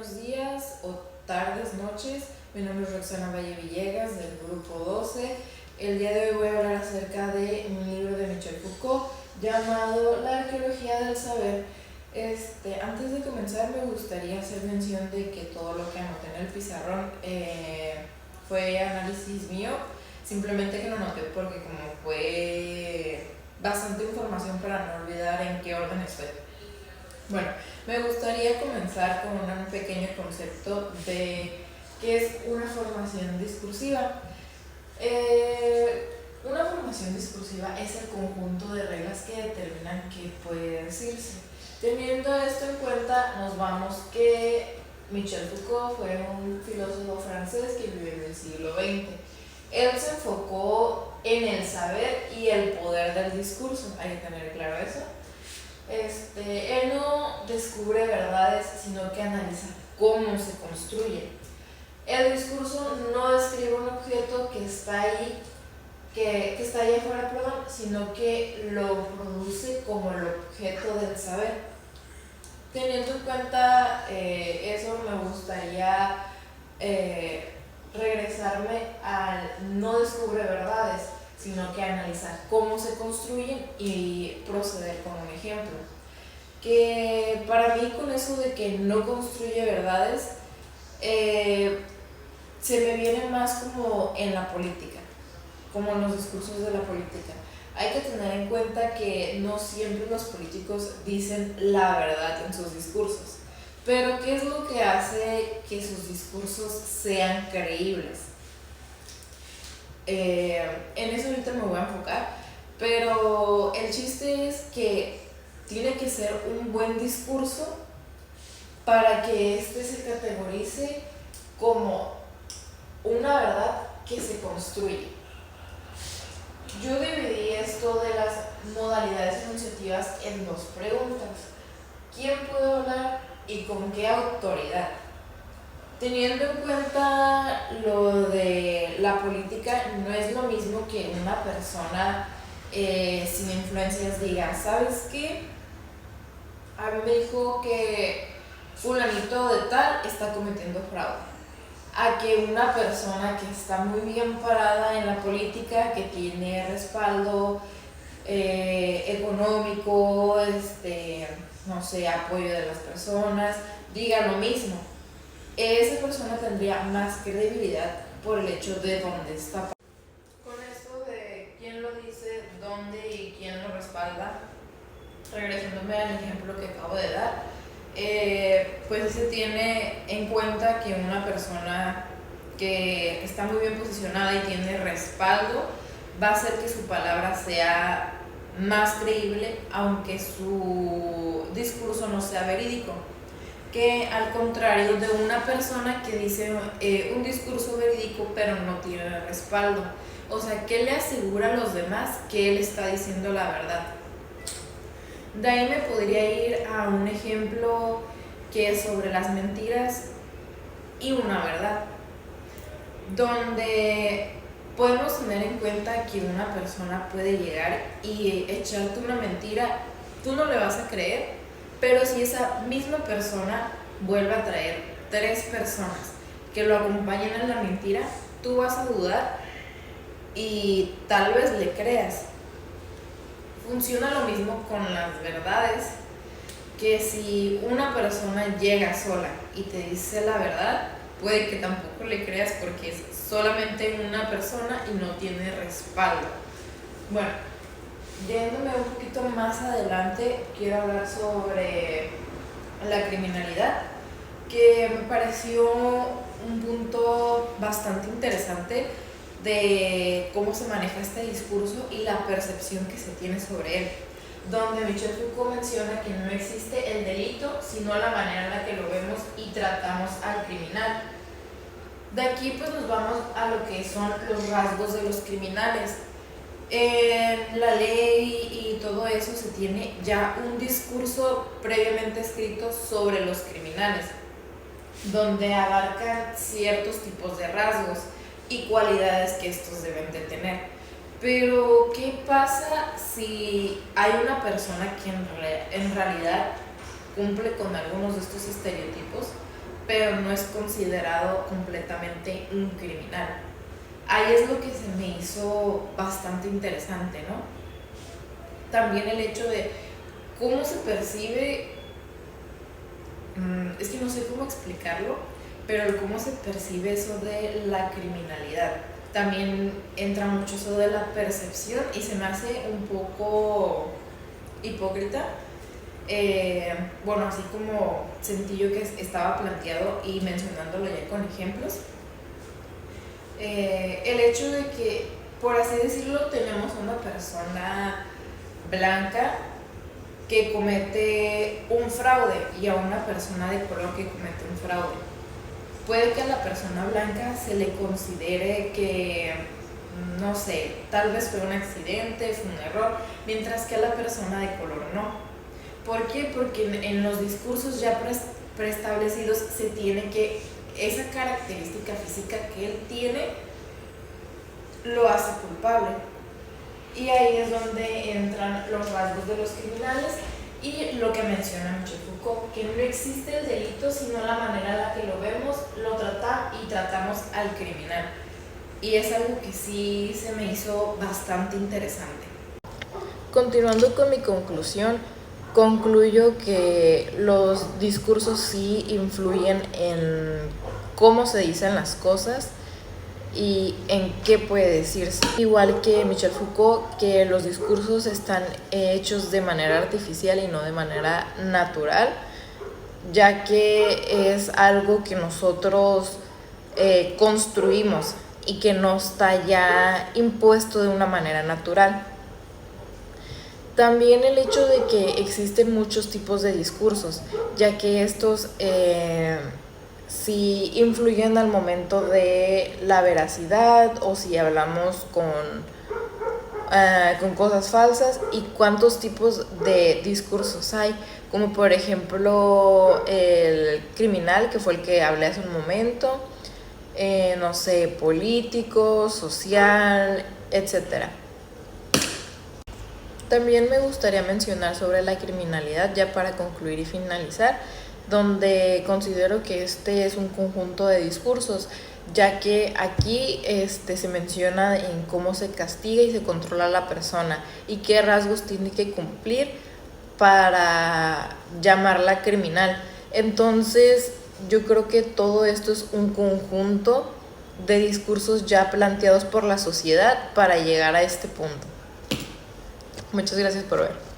buenos días o tardes, noches. Mi nombre es Roxana Valle Villegas del grupo 12. El día de hoy voy a hablar acerca de un libro de Michel Foucault llamado La arqueología del saber. Antes de comenzar me gustaría hacer mención de que todo lo que anoté en el pizarrón fue análisis mío, simplemente que lo anoté porque como fue bastante información para no olvidar en qué orden estoy. Bueno, me gustaría comenzar con un pequeño concepto de qué es una formación discursiva. Una formación discursiva es el conjunto de reglas que determinan qué puede decirse. Teniendo esto en cuenta, nos vamos que Michel Foucault fue un filósofo francés que vivió en el siglo XX. Él se enfocó en el saber y el poder del discurso, hay que tener claro eso. Él no descubre verdades, sino que analiza cómo se construye. El discurso no describe un objeto que está ahí, que está ahí afuera, sino que lo produce como el objeto del saber. Teniendo en cuenta eso, me gustaría regresarme al no descubre verdades, sino que analizar cómo se construyen y proceder con un ejemplo. Que para mí con eso de que no construye verdades, se me viene más como en la política, como en los discursos de la política. Hay que tener en cuenta que no siempre los políticos dicen la verdad en sus discursos, pero ¿qué es lo que hace que sus discursos sean creíbles? En eso ahorita me voy a enfocar, pero el chiste es que tiene que ser un buen discurso para que este se categorice como una verdad que se construye. Yo dividí esto de las modalidades enunciativas en dos preguntas. ¿Quién puede hablar y con qué autoridad? Teniendo en cuenta lo de la política, no es lo mismo que una persona sin influencias diga, ¿sabes qué? A mí me dijo que fulanito de tal está cometiendo fraude. A que una persona que está muy bien parada en la política, que tiene respaldo económico, no sé, apoyo de las personas, diga lo mismo. Esa persona tendría más credibilidad por el hecho de dónde está. Con esto de quién lo dice, dónde y quién lo respalda, regresándome al ejemplo que acabo de dar, pues se tiene en cuenta que una persona que está muy bien posicionada y tiene respaldo va a hacer que su palabra sea más creíble, aunque su discurso no sea verídico, que al contrario de una persona que dice un discurso verídico pero no tiene respaldo. O sea, ¿qué le asegura a los demás que él está diciendo la verdad? De ahí me podría ir a un ejemplo que es sobre las mentiras y una verdad, donde podemos tener en cuenta que una persona puede llegar y echarte una mentira, tú no le vas a creer, pero si esa misma persona vuelve a traer 3 personas que lo acompañen en la mentira, tú vas a dudar y tal vez le creas. Funciona lo mismo con las verdades, que si una persona llega sola y te dice la verdad, puede que tampoco le creas porque es solamente una persona y no tiene respaldo. Bueno, yéndome un poquito más adelante, quiero hablar sobre la criminalidad, que me pareció un punto bastante interesante de cómo se maneja este discurso y la percepción que se tiene sobre él, donde Michel Foucault menciona que no existe el delito, sino la manera en la que lo vemos y tratamos al criminal. De aquí pues nos vamos a lo que son los rasgos de los criminales. En la ley y todo eso se tiene ya un discurso previamente escrito sobre los criminales, donde abarcan ciertos tipos de rasgos y cualidades que estos deben de tener. Pero, ¿qué pasa si hay una persona que en realidad cumple con algunos de estos estereotipos, pero no es considerado completamente un criminal. Ahí es lo que se me hizo bastante interesante, ¿no? También el hecho de cómo se percibe, es que no sé cómo explicarlo, pero el cómo se percibe eso de la criminalidad. También entra mucho eso de la percepción y se me hace un poco hipócrita. Bueno, así como sentí yo que estaba planteado y mencionándolo ya con ejemplos, el hecho de que, por así decirlo, tenemos una persona blanca que comete un fraude y a una persona de color que comete un fraude. Puede que a la persona blanca se le considere que, no sé, tal vez fue un accidente, fue un error, mientras que a la persona de color no. ¿Por qué? Porque en los discursos ya preestablecidos se tiene que esa característica física que él tiene lo hace culpable. Y ahí es donde entran los rasgos de los criminales y lo que menciona Michel Foucault, que no existe el delito sino la manera en la que lo vemos, lo tratamos al criminal. Y es algo que sí se me hizo bastante interesante. Continuando con mi conclusión, concluyo que los discursos sí influyen en cómo se dicen las cosas y en qué puede decirse. Igual que Michel Foucault, que los discursos están hechos de manera artificial y no de manera natural, ya que es algo que nosotros construimos y que no está ya impuesto de una manera natural. También el hecho de que existen muchos tipos de discursos, ya que estos si influyen al momento de la veracidad o si hablamos con cosas falsas, y cuántos tipos de discursos hay, como por ejemplo el criminal, que fue el que hablé hace un momento, no sé, político, social, etc. También me gustaría mencionar sobre la criminalidad, ya para concluir y finalizar, donde considero que este es un conjunto de discursos, ya que aquí se menciona en cómo se castiga y se controla a la persona y qué rasgos tiene que cumplir para llamarla criminal. Entonces, yo creo que todo esto es un conjunto de discursos ya planteados por la sociedad para llegar a este punto. Muchas gracias por ver.